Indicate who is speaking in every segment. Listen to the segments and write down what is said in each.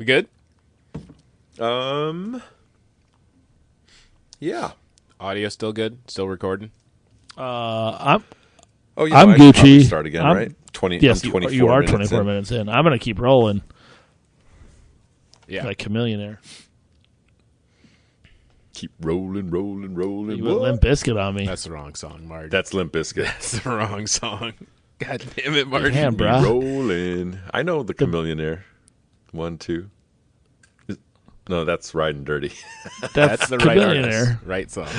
Speaker 1: We good?
Speaker 2: Yeah.
Speaker 1: Audio still good? Still recording?
Speaker 3: I'm
Speaker 2: I should probably start again, right? 20.
Speaker 3: Yes,
Speaker 2: I'm 24
Speaker 3: you are
Speaker 2: minutes
Speaker 3: 24
Speaker 2: in.
Speaker 3: minutes in. I'm going to keep rolling
Speaker 1: Yeah.
Speaker 3: like Chameleonaire.
Speaker 2: Keep rolling.
Speaker 3: You went Limp Bizkit on me.
Speaker 1: That's the wrong song, Martin.
Speaker 2: That's Limp Bizkit.
Speaker 1: That's the wrong song. God damn it, Martin.
Speaker 3: Damn, bruh.
Speaker 2: Rolling. I know the Chameleonaire. 1, 2. No, that's Riding Dirty.
Speaker 1: That's the right
Speaker 3: Chameleonaire.
Speaker 1: artist, right song.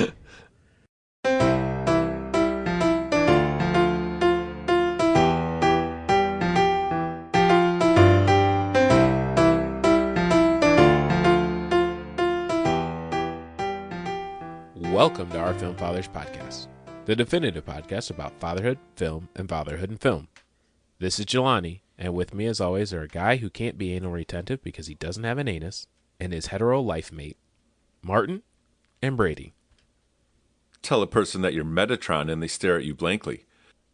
Speaker 1: Welcome to our Film Fathers podcast, the definitive podcast about fatherhood, film, and fatherhood in film. This is Jelani, and with me as always are a guy who can't be anal retentive because he doesn't have an anus, and his hetero life mate, Martin and Brady.
Speaker 2: Tell a person that you're Metatron and they stare at you blankly.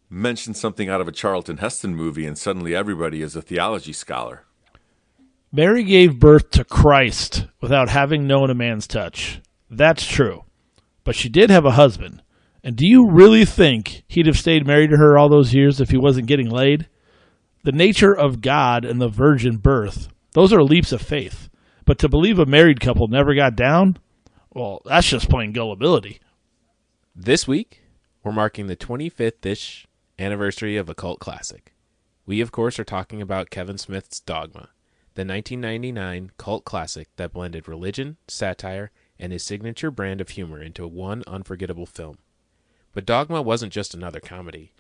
Speaker 2: Mention something out of a Charlton Heston movie and suddenly everybody is a theology scholar.
Speaker 3: Mary gave birth to Christ without having known a man's touch. That's true. But she did have a husband. And do you really think he'd have stayed married to her all those years if he wasn't getting laid? The nature of God and the virgin birth, those are leaps of faith. But to believe a married couple never got down, well, that's just plain gullibility.
Speaker 1: This week, we're marking the 25th-ish anniversary of a cult classic. We, of course, are talking about Kevin Smith's Dogma, the 1999 cult classic that blended religion, satire, and his signature brand of humor into one unforgettable film. But Dogma wasn't just another comedy.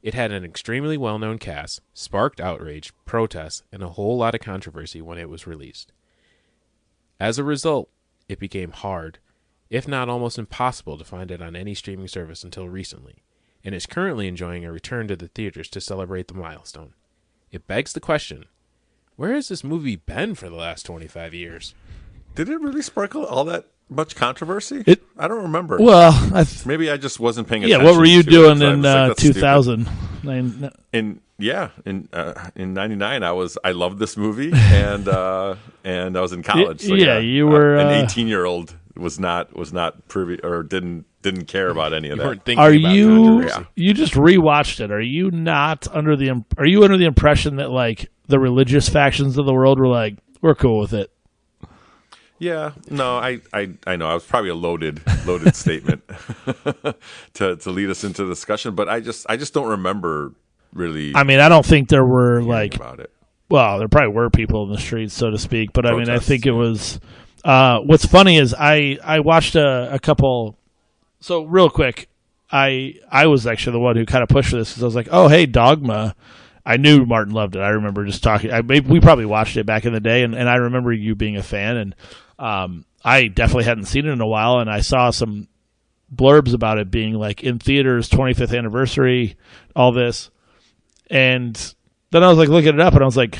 Speaker 1: It had an extremely well-known cast, sparked outrage, protests, and a whole lot of controversy when it was released. As a result, it became hard, if not almost impossible, to find it on any streaming service until recently, and is currently enjoying a return to the theaters to celebrate the milestone. It begs the question, where has this movie been for the last 25 years?
Speaker 2: Did it really sparkle all that much controversy? I don't remember.
Speaker 3: Well,
Speaker 2: Maybe I just wasn't paying attention.
Speaker 3: yeah, what were you
Speaker 2: to
Speaker 3: doing
Speaker 2: it,
Speaker 3: in
Speaker 2: that's
Speaker 3: 2000?
Speaker 2: In 99 I loved this movie and I was in college. So
Speaker 3: you were
Speaker 2: an 18-year-old was not privy or didn't care about any of
Speaker 1: You
Speaker 2: that.
Speaker 1: weren't thinking
Speaker 3: Are
Speaker 1: about
Speaker 3: you
Speaker 1: controversy.
Speaker 3: you just rewatched it? Are you not under the are you under the impression that like the religious factions of the world were like, we're cool with it?
Speaker 2: Yeah, no, I know I was probably a loaded statement to lead us into the discussion, but I just don't remember really.
Speaker 3: I mean, I don't think there were like,
Speaker 2: about it.
Speaker 3: well, there probably were people in the streets, so to speak, but I mean, I
Speaker 2: Protests,
Speaker 3: think it was. What's funny is I watched a couple. So real quick, I was actually the one who kind of pushed for this because I was like, oh hey, Dogma. I knew Martin loved it. I remember just talking. We probably watched it back in the day, and I remember you being a fan. And I definitely hadn't seen it in a while, and I saw some blurbs about it being like in theaters, 25th anniversary, all this. And then I was like looking it up, and I was like,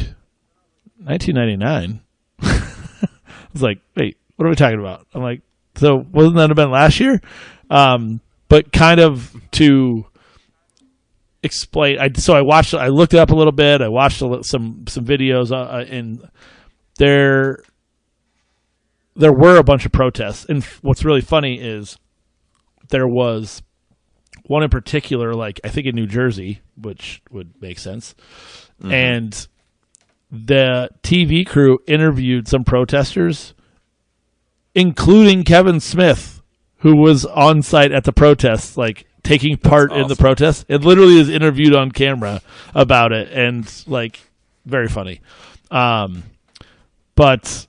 Speaker 3: 1999. I was like, wait, what are we talking about? I'm like, so wasn't that have been last year? But kind of to explain, I looked it up a little bit. I watched some videos, and there were a bunch of protests. And what's really funny is there was one in particular, like I think in New Jersey, which would make sense. Mm-hmm. And the TV crew interviewed some protesters, including Kevin Smith, who was on site at the protests, like taking part in the protest. It literally is interviewed on camera about it, and like very funny. But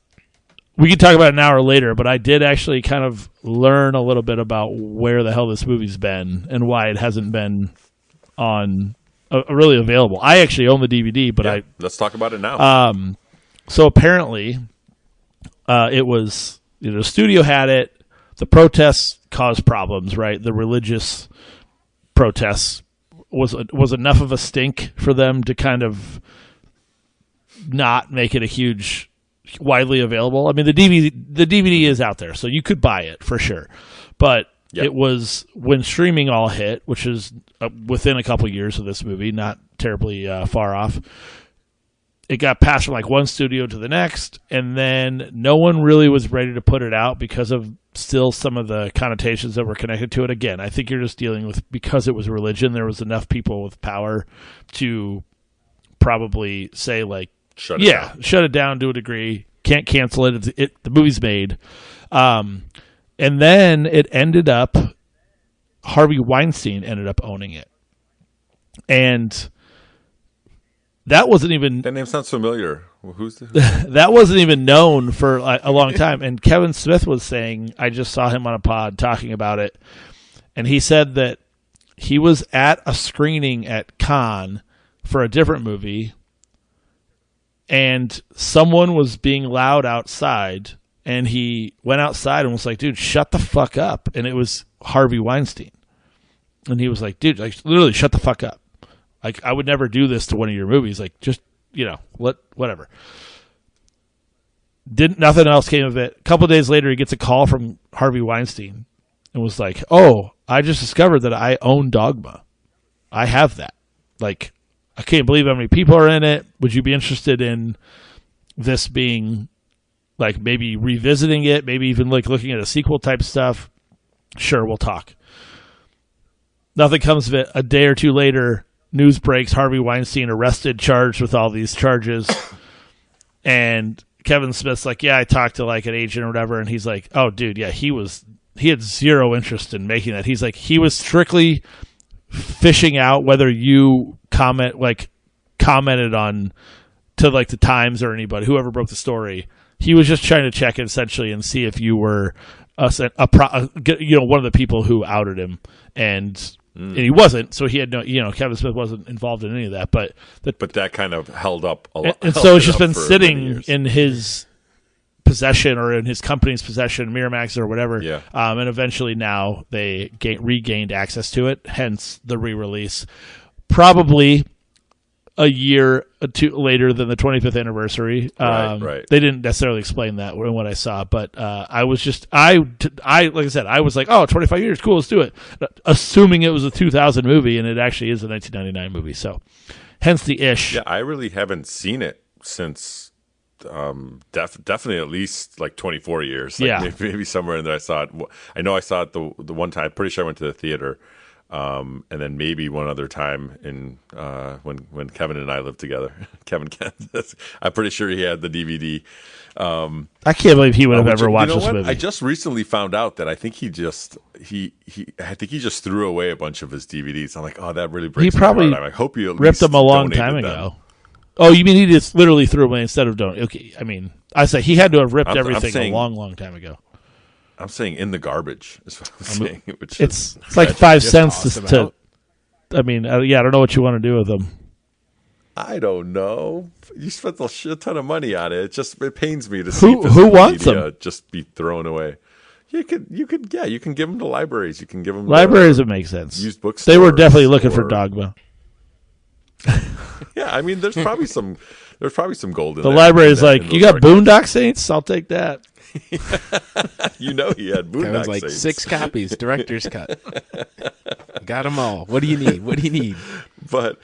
Speaker 3: we can talk about it an hour later, but I did actually kind of learn a little bit about where the hell this movie's been and why it hasn't been on really available. I actually own the DVD, but
Speaker 2: let's talk about it now.
Speaker 3: So apparently, it was, the studio had it. The protests caused problems, right? The religious protests was enough of a stink for them to kind of not make it a huge, widely available. I mean, the DVD is out there, so you could buy it for sure. But it was when streaming all hit, which is within a couple years of this movie, not terribly far off. it got passed from like one studio to the next, and then no one really was ready to put it out because of still some of the connotations that were connected to it. Again, I think you're just dealing with, because it was religion, there was enough people with power to probably say like,
Speaker 2: shut it
Speaker 3: down to a degree. Can't cancel it. The movie's made. And then it ended up, Harvey Weinstein ended up owning it. And that wasn't even...
Speaker 2: That name sounds familiar. Who's
Speaker 3: that wasn't even known for a long time. And Kevin Smith was saying, I just saw him on a pod talking about it, and he said that he was at a screening at Cannes for a different movie, and someone was being loud outside, and he went outside and was like, dude, shut the fuck up. And it was Harvey Weinstein. And he was like, dude, like, literally shut the fuck up. Like, I would never do this to one of your movies. Like, just, whatever. Nothing else came of it. A couple of days later, he gets a call from Harvey Weinstein and was like, oh, I just discovered that I own Dogma. I have that. Like, I can't believe how many people are in it. Would you be interested in this being, like, maybe revisiting it, maybe even, like, looking at a sequel type stuff? Sure, we'll talk. Nothing comes of it. A day or two later, news breaks, Harvey Weinstein arrested, charged with all these charges. And Kevin Smith's like, yeah, I talked to like an agent or whatever. And he's like, oh, dude, yeah, he had zero interest in making that. He's like, he was strictly fishing out whether you commented on to like the Times or anybody, whoever broke the story. He was just trying to check it essentially and see if you were one of the people who outed him. And he wasn't, so he had no, Kevin Smith wasn't involved in any of that. But
Speaker 2: that kind of held up a lot.
Speaker 3: And so it's just been sitting in his possession or in his company's possession, Miramax or whatever.
Speaker 2: Yeah.
Speaker 3: And eventually now they regained access to it, hence the re-release. Probably a year or two later than the 25th anniversary.
Speaker 2: Right.
Speaker 3: They didn't necessarily explain that in what I saw, but I was just, like I said, I was like, oh, 25 years, cool, let's do it. Assuming it was a 2000 movie, and it actually is a 1999 movie, so hence the ish.
Speaker 2: Yeah, I really haven't seen it since definitely at least like 24 years. Like
Speaker 3: yeah.
Speaker 2: Maybe somewhere in there I saw it. I know I saw it the one time, I'm pretty sure I went to the theater. And then maybe one other time in when Kevin and I lived together. Kevin Kent, I'm pretty sure he had the DVD.
Speaker 3: I can't believe he would have ever watched this movie.
Speaker 2: I just recently found out that I think he just threw away a bunch of his DVDs. I'm like, oh, that really breaks my heart. I hope you at
Speaker 3: ripped
Speaker 2: least
Speaker 3: them a long time
Speaker 2: them.
Speaker 3: ago. Oh, you mean he just literally threw them away instead of donating? Okay, I mean, I say he had to have ripped everything a long, long time ago.
Speaker 2: I'm saying in the garbage is what I'm saying. Which
Speaker 3: it's like 5 cents to I mean, I don't know what you want to do with them.
Speaker 2: I don't know. You spent a shit ton of money on it. It pains me to see
Speaker 3: who wants them
Speaker 2: just be thrown away. You can give them to libraries. You can give them
Speaker 3: libraries. It makes sense.
Speaker 2: Used books.
Speaker 3: They were definitely looking for Dogma.
Speaker 2: Yeah, I mean, there's probably some gold in
Speaker 3: the
Speaker 2: there.
Speaker 3: The library is like, you got Boondock Saints? I'll take that.
Speaker 2: You know he had Boondock
Speaker 1: Saints.
Speaker 2: Like
Speaker 1: 6 copies, director's cut. Got them all. What do you need?
Speaker 2: But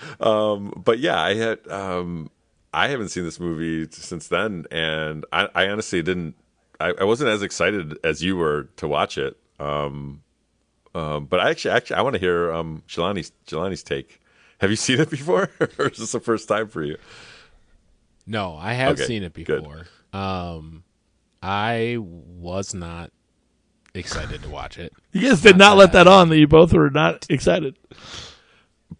Speaker 2: yeah, I haven't seen this movie since then, and I honestly didn't. I wasn't as excited as you were to watch it. But I want to hear Jelani's take. Have you seen it before, or is this the first time for you?
Speaker 1: No, I have seen it before. I was not excited to watch it.
Speaker 3: You guys did not let that on that you both were not excited.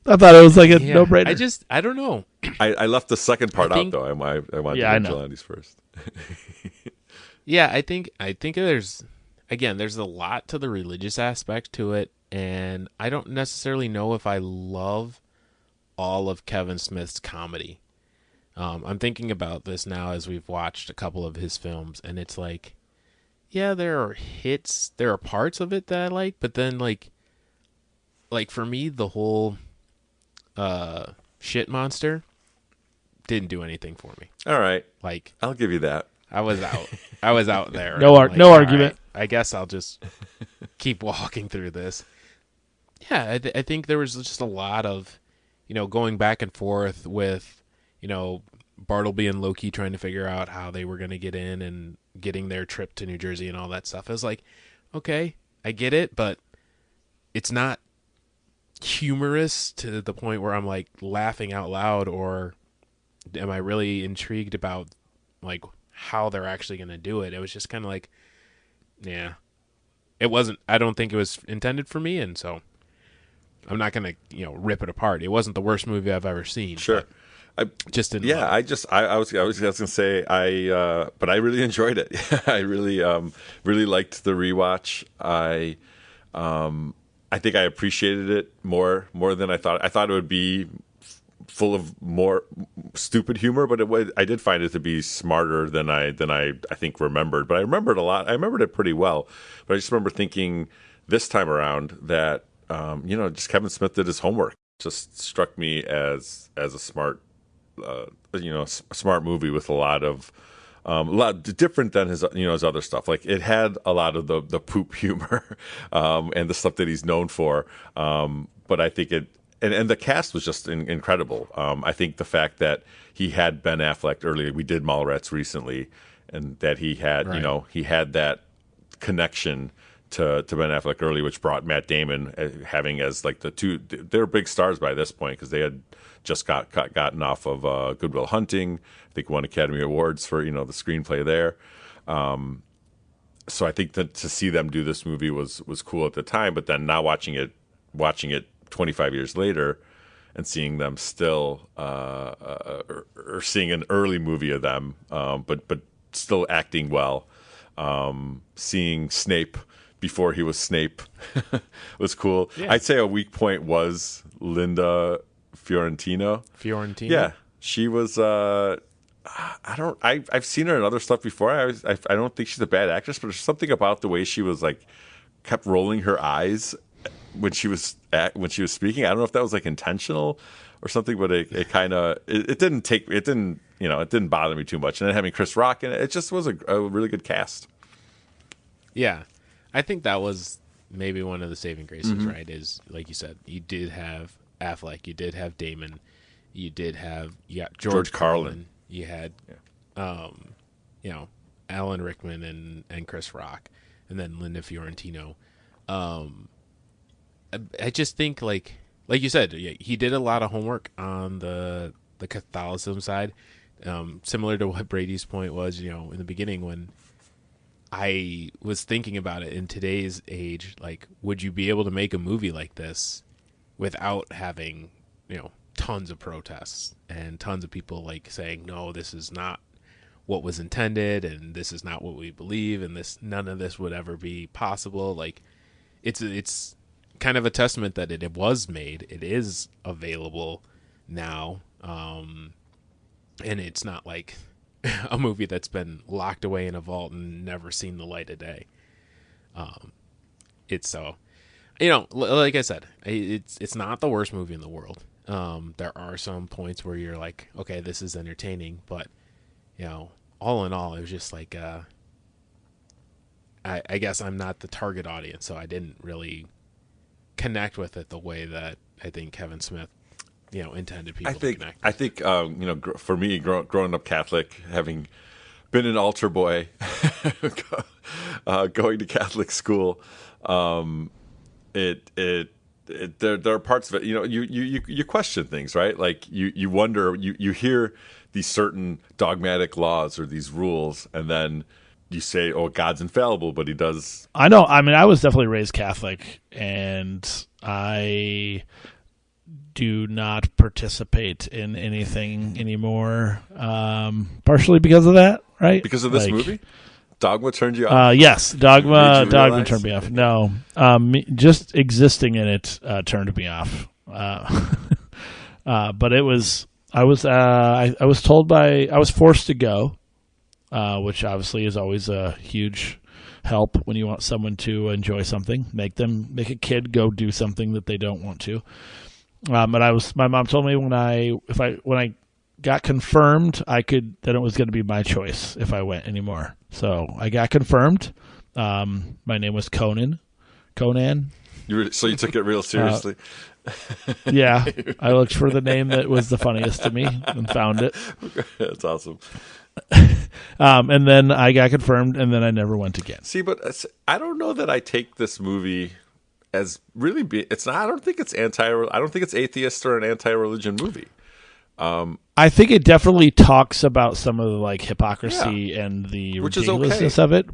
Speaker 3: I thought it was like a no-brainer.
Speaker 1: I don't know.
Speaker 2: I left the second part out though. I wanted to hear Jelani's first.
Speaker 1: Yeah, I think there's a lot to the religious aspect to it, and I don't necessarily know if I love all of Kevin Smith's comedy. I'm thinking about this now as we've watched a couple of his films, and it's like, yeah, there are hits, there are parts of it that I like, but then like for me, the whole shit monster didn't do anything for me.
Speaker 2: All right,
Speaker 1: like
Speaker 2: I'll give you that.
Speaker 1: I was out there.
Speaker 3: No argument.
Speaker 1: Right, I guess I'll just keep walking through this. Yeah, I think there was just a lot of, going back and forth with, Bartleby and Loki trying to figure out how they were going to get in and getting their trip to New Jersey and all that stuff. I was like, okay, I get it, but it's not humorous to the point where I'm like laughing out loud, or am I really intrigued about like how they're actually going to do it? It was just kind of like, yeah, it wasn't, I don't think it was intended for me. And so I'm not going to, rip it apart. It wasn't the worst movie I've ever seen.
Speaker 2: Sure.
Speaker 1: I just didn't.
Speaker 2: Yeah, I was going to say but I really enjoyed it. I really really liked the rewatch. I think I appreciated it more than I thought. I thought it would be full of more stupid humor, but I did find it to be smarter than I think remembered. But I remembered a lot. I remembered it pretty well. But I just remember thinking this time around that just Kevin Smith did his homework. Just struck me as a smart. A smart movie with a lot different than his other stuff. Like it had a lot of the poop humor and the stuff that he's known for. But I think and the cast was just incredible. I think the fact that he had Ben Affleck earlier, we did Mallrats recently, and that he had he had that connection to Ben Affleck early, which brought Matt Damon having as like the two. They're big stars by this point because they had just gotten off of Good Will Hunting. I think won Academy Awards for the screenplay there. So I think that to see them do this movie was cool at the time. But then now watching it 25 years later, and seeing them still or seeing an early movie of them, but still acting well. Seeing Snape before he was Snape was cool. Yeah. I'd say a weak point was Linda Fiorentino. Yeah, she was. I've seen her in other stuff before. I don't think she's a bad actress, but there's something about the way she was like kept rolling her eyes when she was speaking. I don't know if that was like intentional or something, but it didn't bother me too much. And then having Chris Rock in it, it just was a really good cast.
Speaker 1: Yeah, I think that was maybe one of the saving graces, right? Is like you said, you did have Affleck, you did have Damon, you got George Carlin, you had Alan Rickman and Chris Rock, and then Linda Fiorentino. I just think like you said, he did a lot of homework on the Catholicism side, similar to what Brady's point was, in the beginning when I was thinking about it in today's age, like, would you be able to make a movie like this without having, tons of protests and tons of people like saying, no, this is not what was intended, and this is not what we believe, and none of this would ever be possible. Like, it's kind of a testament that it was made. It is available now, and it's not like a movie that's been locked away in a vault and never seen the light of day. It's so, like I said, it's not the worst movie in the world. There are some points where you're like, okay, this is entertaining, but all in all, it was just like, I guess I'm not the target audience, so I didn't really connect with it the way that I think Kevin Smith intended people to connect.
Speaker 2: I think for me, growing up Catholic, having been an altar boy, going to Catholic school, there are parts of it. You question things, right? Like you wonder, you hear these certain dogmatic laws or these rules, and then you say, "Oh, God's infallible," but He does.
Speaker 3: I know. I mean, I was definitely raised Catholic, and I do not participate in anything anymore, partially because of that, right?
Speaker 2: Because of this movie? Dogma turned you off?
Speaker 3: Yes, Dogma turned me off. No, just existing in it turned me off. But I was forced to go, which obviously is always a huge help when you want someone to enjoy something. Make a kid go do something that they don't want to. But my mom told me when I got confirmed, then it was going to be my choice if I went anymore. So I got confirmed. My name was Conan.
Speaker 2: So you took it real seriously.
Speaker 3: Yeah, I looked for the name that was the funniest to me and found it.
Speaker 2: That's awesome.
Speaker 3: And then I got confirmed, and then I never went again.
Speaker 2: See, but I don't know that I take this movie as really it's not. I don't think it's I don't think it's atheist or an anti-religion movie.
Speaker 3: I think it definitely talks about some of the like hypocrisy and the ridiculousness of it.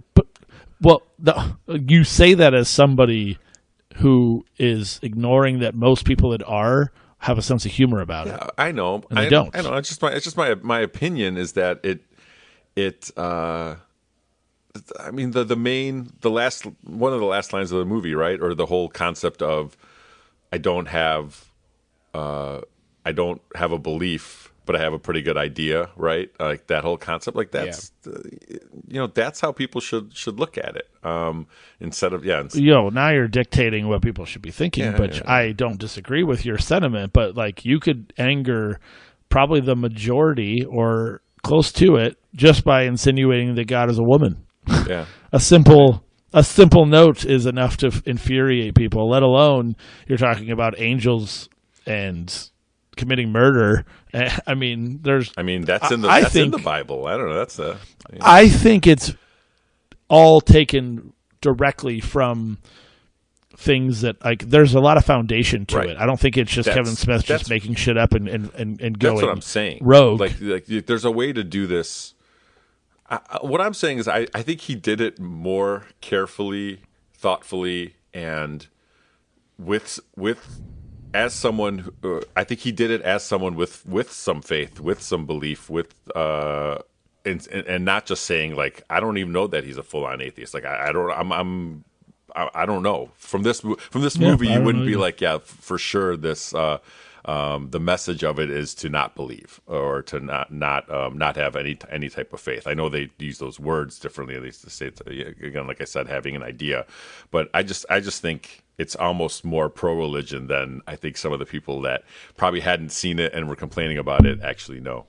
Speaker 3: But you say that as somebody who is ignoring that most people that have a sense of humor about it.
Speaker 2: I know.
Speaker 3: And they don't.
Speaker 2: I know. It's just my opinion is that I mean the last one of the last lines of the movie, right? Or the whole concept of I don't have a belief, but I have a pretty good idea, right? Like that whole concept, like that's that's how people should look at it. Instead of
Speaker 3: now you're dictating what people should be thinking, I don't disagree with your sentiment, but like you could anger probably the majority or close to it just by insinuating that God is a woman.
Speaker 2: Yeah.
Speaker 3: A simple note is enough to infuriate people, let alone you're talking about angels and committing murder. I mean, that's in
Speaker 2: the Bible. I don't know.
Speaker 3: I think it's all taken directly from things that like. There's a lot of foundation to it. I don't think it's just Kevin Smith just making shit up and going.
Speaker 2: That's what I'm saying.
Speaker 3: Rogue.
Speaker 2: Like there's a way to do this. What I'm saying is, I think he did it more carefully, thoughtfully, and with. As someone, I think he did it as someone with some faith, with some belief, and not just saying like I don't even know that he's a full on atheist. Like I don't know. From this movie, you wouldn't be like, yeah, for sure. This the message of it is to not believe or to not have any type of faith. I know they use those words differently. At least to say it's, again, like I said, having an idea, but I just think it's almost more pro-religion than I think some of the people that probably hadn't seen it and were complaining about it actually know.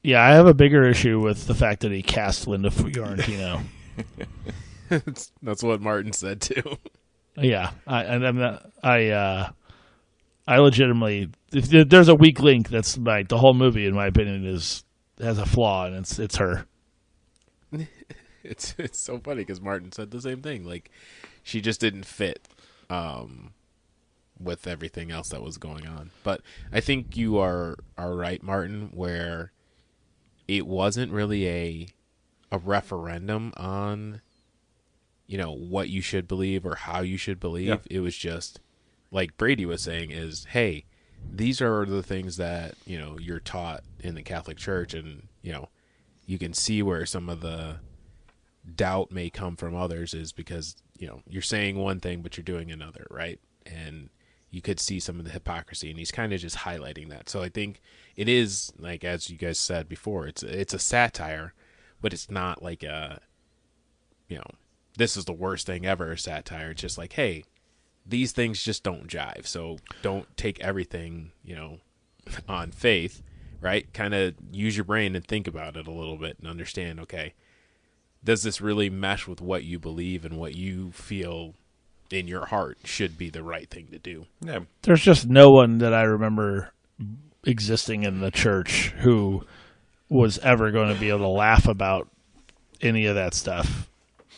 Speaker 3: Yeah, I have a bigger issue with the fact that he cast Linda Fiorentino.
Speaker 1: That's what Martin said too.
Speaker 3: Yeah, I legitimately, if there's a weak link, that's like the whole movie, in my opinion, has a flaw, and it's her.
Speaker 1: It's so funny because Martin said the same thing. Like, she just didn't fit with everything else that was going on. But I think you are right, Martin, where it wasn't really a referendum on, what you should believe or how you should believe. Yeah. It was just, like Brady was saying, is, hey, these are the things that, you're taught in the Catholic Church, and, you can see where some of the doubt may come from others is because, you're saying one thing, but you're doing another, right? And you could see some of the hypocrisy, and he's kind of just highlighting that. So I think it is, like, as you guys said before, it's a satire, but it's not like a, this is the worst thing ever satire. It's just like, hey, these things just don't jive. So don't take everything, on faith, right? Kind of use your brain and think about it a little bit and understand, okay, does this really mesh with what you believe and what you feel in your heart should be the right thing to do?
Speaker 2: Yeah.
Speaker 3: There's just no one that I remember existing in the church who was ever going to be able to laugh about any of that stuff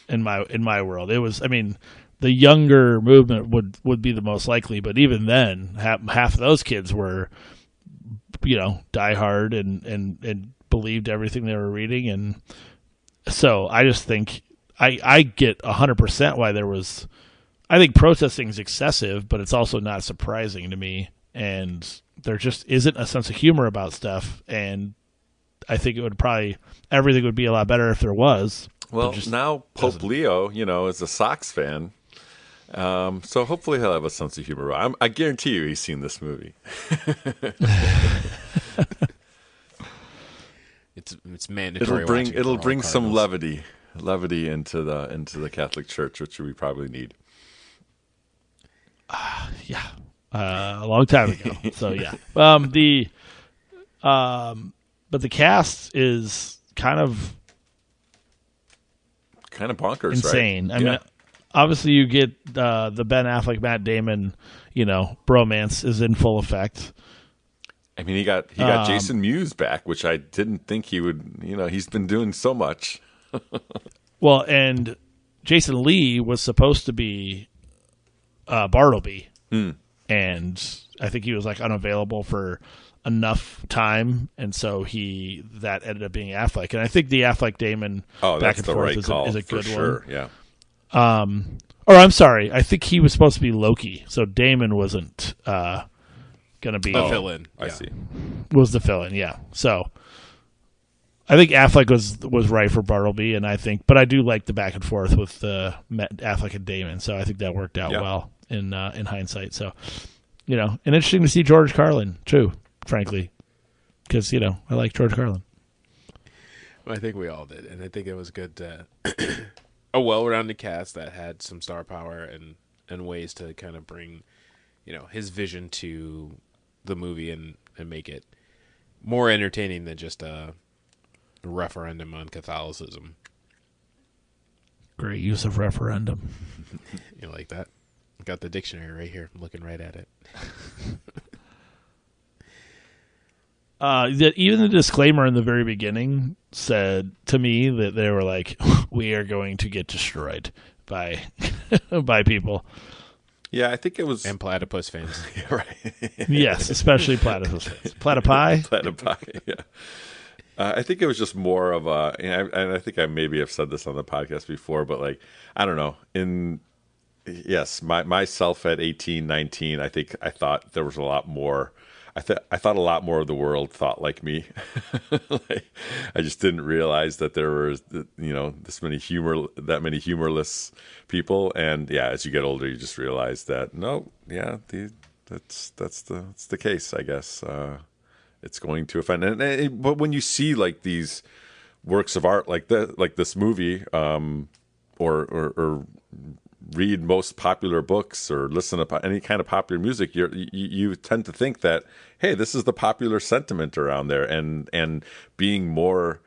Speaker 3: in my world. It was, I mean, the younger movement would be the most likely, but even then, half of those kids were, diehard and believed everything they were reading, and so I just think I get 100% why there was. I think protesting is excessive, but it's also not surprising to me, and there just isn't a sense of humor about stuff, and I think everything would be a lot better if there was.
Speaker 2: Well, now Pope Leo, is a Sox fan. So hopefully he'll have a sense of humor. I guarantee you he's seen this movie.
Speaker 1: It's mandatory.
Speaker 2: It'll bring some levity into the Catholic Church, which we probably need.
Speaker 3: Yeah, a long time ago. So yeah, but the cast is kind of
Speaker 2: bonkers,
Speaker 3: insane.
Speaker 2: Right?
Speaker 3: I mean, obviously you get the Ben Affleck, Matt Damon, bromance is in full effect.
Speaker 2: I mean, he got Jason Mewes back, which I didn't think he would. He's been doing so much.
Speaker 3: Well, and Jason Lee was supposed to be Bartleby, and I think he was like unavailable for enough time, and so that ended up being Affleck. And I think the Affleck Damon back and forth is a good
Speaker 2: one.
Speaker 3: Yeah. Or I'm sorry, I think he was supposed to be Loki, so Damon wasn't going to be
Speaker 1: the fill-in.
Speaker 2: I see.
Speaker 3: Was the fill-in? Yeah. So I think Affleck was right for Bartleby, but I do like the back and forth with Affleck and Damon, so I think that worked out well in hindsight. So and interesting to see George Carlin too, frankly, because I like George Carlin.
Speaker 1: Well, I think we all did, and I think it was good. A well-rounded cast that had some star power and ways to kind of bring, his vision to the movie and make it more entertaining than just a referendum on Catholicism.
Speaker 3: Great use of referendum.
Speaker 1: You like that? Got the dictionary right here. I'm looking right at it.
Speaker 3: Even the disclaimer in the very beginning said to me that they were like, "We are going to get destroyed by by people."
Speaker 2: Yeah, I think it was
Speaker 1: and platypus fans.
Speaker 2: Yeah, right.
Speaker 3: Yes, especially platypus fans. Platypi.
Speaker 2: Platypi. Yeah. I think it was just more of a, and I think I maybe have said this on the podcast before, but like, I don't know. Yes, myself at 18, 19, I think I thought there was a lot more. I thought a lot more of the world thought like me. I just didn't realize that there was, that many humorless people. And yeah, as you get older, you just realize that that's the case. I guess it's going to offend. But when you see like these works of art, like this movie, or read most popular books or listen to any kind of popular music, you tend to think that, hey, this is the popular sentiment around there, and being more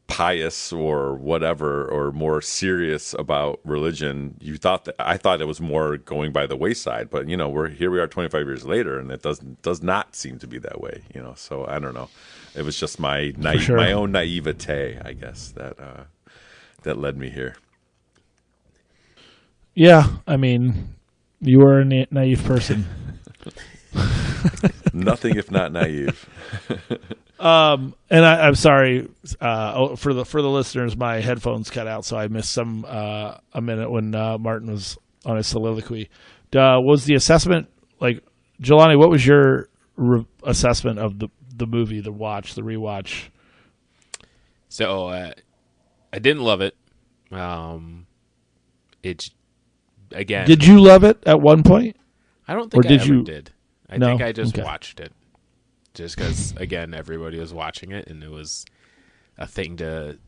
Speaker 2: pious or whatever, or more serious about religion, I thought it was more going by the wayside. But we are 25 years later, and it does not seem to be that way. So I don't know. It was just my own naivete, I guess, that led me here.
Speaker 3: Yeah, I mean, you are a naive person.
Speaker 2: Nothing if not naive.
Speaker 3: And I'm sorry for the listeners. My headphones cut out, so I missed a minute when Martin was on his soliloquy. Was the assessment like, Jelani? What was your assessment of the movie, the rewatch?
Speaker 1: So I didn't love it. It's again.
Speaker 3: Did you love it at one point?
Speaker 1: I don't think I ever did. I
Speaker 3: No?
Speaker 1: think I just
Speaker 3: Okay.
Speaker 1: watched it. Just because, again, everybody was watching it, and it was a thing to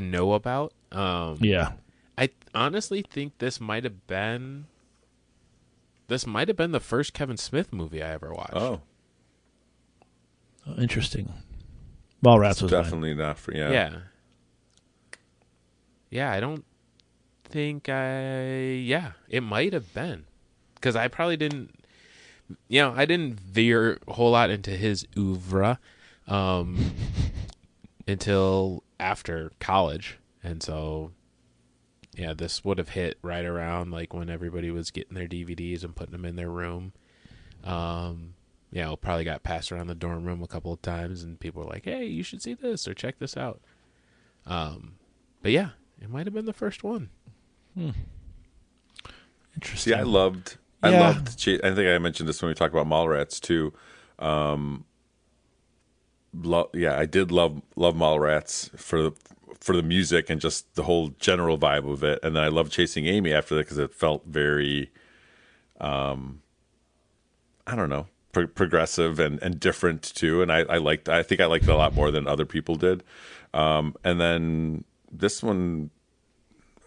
Speaker 1: know about.
Speaker 3: Yeah.
Speaker 1: I honestly think this might have been the first Kevin Smith movie I ever watched.
Speaker 2: Oh,
Speaker 3: Interesting. Mallrats was
Speaker 2: definitely not for
Speaker 1: Yeah, I don't think it might have been, because I probably didn't. I didn't veer a whole lot into his oeuvre until after college. And so, this would have hit right around like when everybody was getting their DVDs and putting them in their room. Probably got passed around the dorm room a couple of times, and people were like, hey, you should see this or check this out. But yeah, it might have been the first one.
Speaker 3: Interesting.
Speaker 2: See, I loved. I think I mentioned this when we talked about Mallrats too. I did love Mallrats for the music and just the whole general vibe of it. And then I loved Chasing Amy after that because it felt very, I don't know, progressive and different too. And I think I liked it a lot more than other people did. And then this one,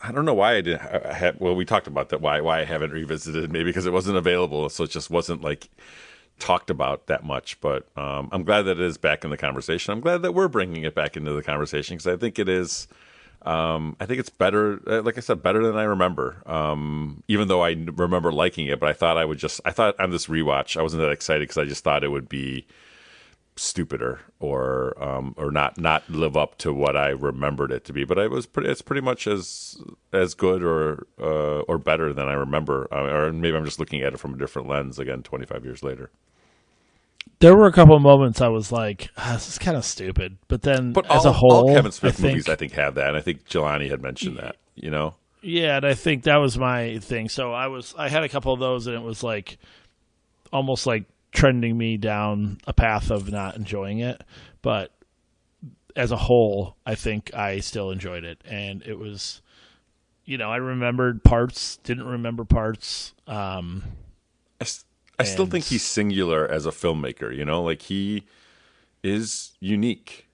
Speaker 2: I don't know why I didn't. We talked about that. Why I haven't revisited it? Maybe because it wasn't available, so it just wasn't like talked about that much. But I'm glad that it is back in the conversation. I'm glad that we're bringing it back into the conversation because I think it is. I think it's better, like I said, better than I remember. Even though I remember liking it, but I thought on this rewatch, I wasn't that excited because I just thought it would be stupider or not live up to what I remembered it to be. But it's pretty much as good or better than I remember. Or maybe I'm just looking at it from a different lens again, 25 years later.
Speaker 3: There were a couple of moments I was like, this is kind of stupid. But then as a whole,
Speaker 2: all Kevin Smith
Speaker 3: movies,
Speaker 2: I think, have that. And I think Jelani had mentioned that,
Speaker 3: Yeah, and I think that was my thing. So I had a couple of those, and it was like almost like trending me down a path of not enjoying it. But as a whole, I think I still enjoyed it. And it was, I remembered parts, didn't remember parts.
Speaker 2: I still think he's singular as a filmmaker, like he is unique,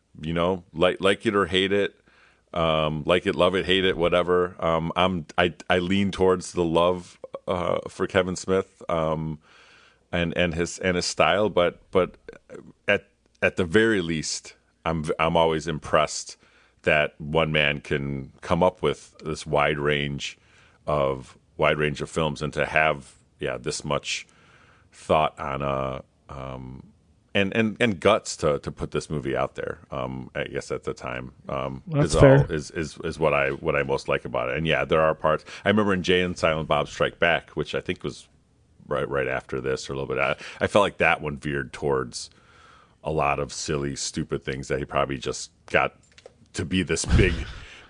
Speaker 2: like it or hate it, like it, love it, hate it, whatever. I lean towards the love for Kevin Smith and his style, but at the very least, I'm always impressed that one man can come up with this wide range of films and to have this much thought on and guts to put this movie out there. I guess at the time,
Speaker 3: That's fair.
Speaker 2: Is what I most like about it. And yeah, there are parts. I remember in Jay and Silent Bob Strike Back, which I think was right after this or a little bit. I felt like that one veered towards a lot of silly, stupid things that he probably just got to be this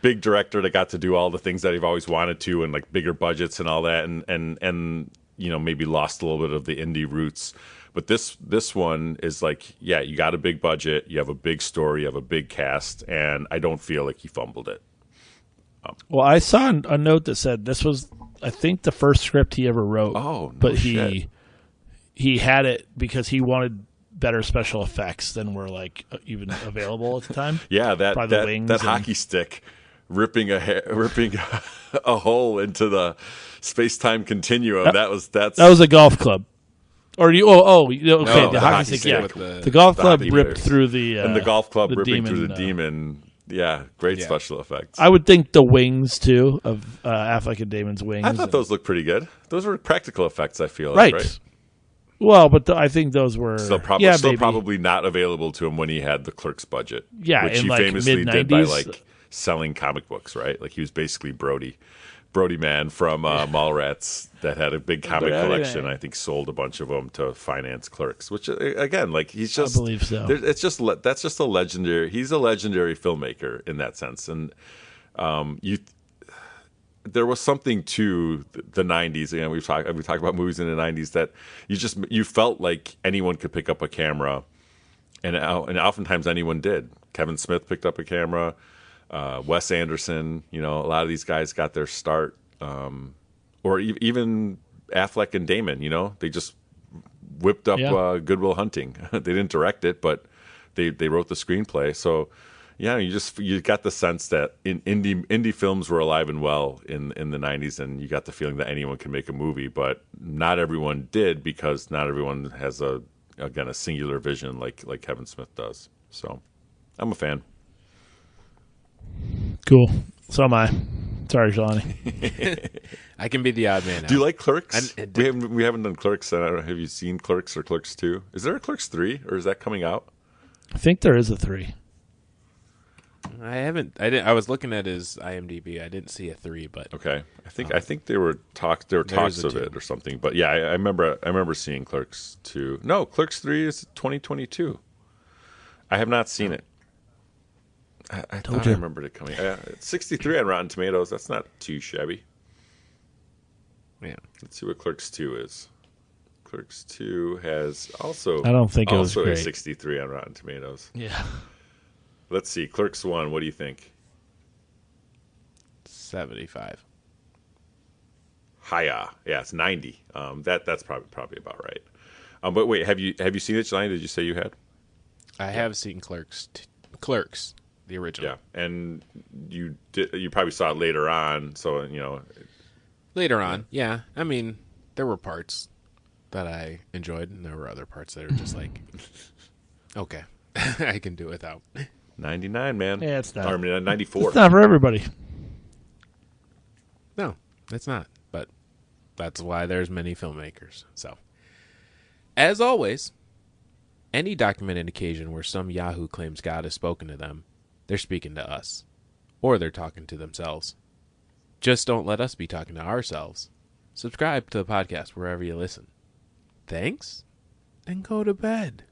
Speaker 2: big director that got to do all the things that he've always wanted to, and like bigger budgets and all that, and maybe lost a little bit of the indie roots. But this one is like, you got a big budget, you have a big story, you have a big cast, and I don't feel like he fumbled it.
Speaker 3: Well, I saw a note that said this was, I think, the first script he ever wrote.
Speaker 2: Oh, no
Speaker 3: but
Speaker 2: shit.
Speaker 3: he had it because he wanted better special effects than were like even available at the time.
Speaker 2: Yeah, that hockey stick ripping a hole into the space-time continuum. That was
Speaker 3: a golf club. Or okay,
Speaker 2: No,
Speaker 3: the hockey stick,
Speaker 1: with
Speaker 3: the golf club
Speaker 2: hockey
Speaker 3: ripped
Speaker 2: players.
Speaker 3: through the
Speaker 2: and the golf club
Speaker 3: the
Speaker 2: ripping
Speaker 3: demon,
Speaker 2: through the demon. Yeah, great special effects.
Speaker 3: I would think the wings too of Affleck and Damon's wings.
Speaker 2: I thought those looked pretty good. Those were practical effects, I feel like, right?
Speaker 3: Well, but I think those were
Speaker 2: still probably not available to him when he had the Clerks budget.
Speaker 3: Yeah,
Speaker 2: which
Speaker 3: in
Speaker 2: he
Speaker 3: like
Speaker 2: famously
Speaker 3: mid-90s.
Speaker 2: did by like selling comic books, right? Like he was basically Brody Man from Mallrats that had a big comic collection. I think sold a bunch of them to finance Clerks, which again, like he's just,
Speaker 3: I believe so.
Speaker 2: It's just that's just a legendary. He's a legendary filmmaker in that sense, and there was something to the '90s. Again, we talk about movies in the '90s that you felt like anyone could pick up a camera, and oftentimes anyone did. Kevin Smith picked up a camera. Wes Anderson, a lot of these guys got their start, or even Affleck and Damon. They just whipped up Good Will Hunting. They didn't direct it, but they wrote the screenplay. So you got the sense that indie films were alive and well in the '90s, and you got the feeling that anyone can make a movie, but not everyone did because not everyone has a singular vision like Kevin Smith does. So I'm a fan.
Speaker 3: Cool. So am I. Sorry, Jelani.
Speaker 1: I can be the odd man out.
Speaker 2: Do you like Clerks? We haven't done Clerks. I don't know. Have you seen Clerks or Clerks 2? Is there a Clerks 3 or is that coming out?
Speaker 3: I think there is a 3.
Speaker 1: I haven't. I was looking at his IMDb. I didn't see a 3, but
Speaker 2: okay. I think there were talks of it or something. But yeah, I remember seeing Clerks 2. No, Clerks 3 is 2022. I have not seen it. I thought I remembered it coming. It's 63 on Rotten Tomatoes. That's not too shabby.
Speaker 1: Yeah.
Speaker 2: Let's see what Clerks 2 is. Clerks 2 has also.
Speaker 3: I don't think it was
Speaker 2: great.
Speaker 3: great.
Speaker 2: 63 on Rotten Tomatoes.
Speaker 3: Yeah.
Speaker 2: Let's see. Clerks 1. What do you think?
Speaker 1: 75.
Speaker 2: Hiya. Yeah, it's 90. That's probably about right. But wait, have you seen it, Jelani? Did you say you had?
Speaker 1: I have seen Clerks. Clerks. The original.
Speaker 2: Yeah, and you probably saw it later on, so
Speaker 1: Later on, yeah. I mean, there were parts that I enjoyed, and there were other parts that are just like, okay, I can do without.
Speaker 2: 99, man.
Speaker 3: Yeah, it's not.
Speaker 2: Or, I mean, 94.
Speaker 3: It's not for everybody.
Speaker 1: No, it's not. But that's why there's many filmmakers. So, as always, any documented occasion where some Yahoo claims God has spoken to them, they're speaking to us. Or they're talking to themselves. Just don't let us be talking to ourselves. Subscribe to the podcast wherever you listen. Thanks, and go to bed.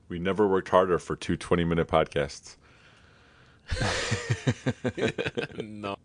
Speaker 2: We never worked harder for two 20-minute podcasts.
Speaker 1: No.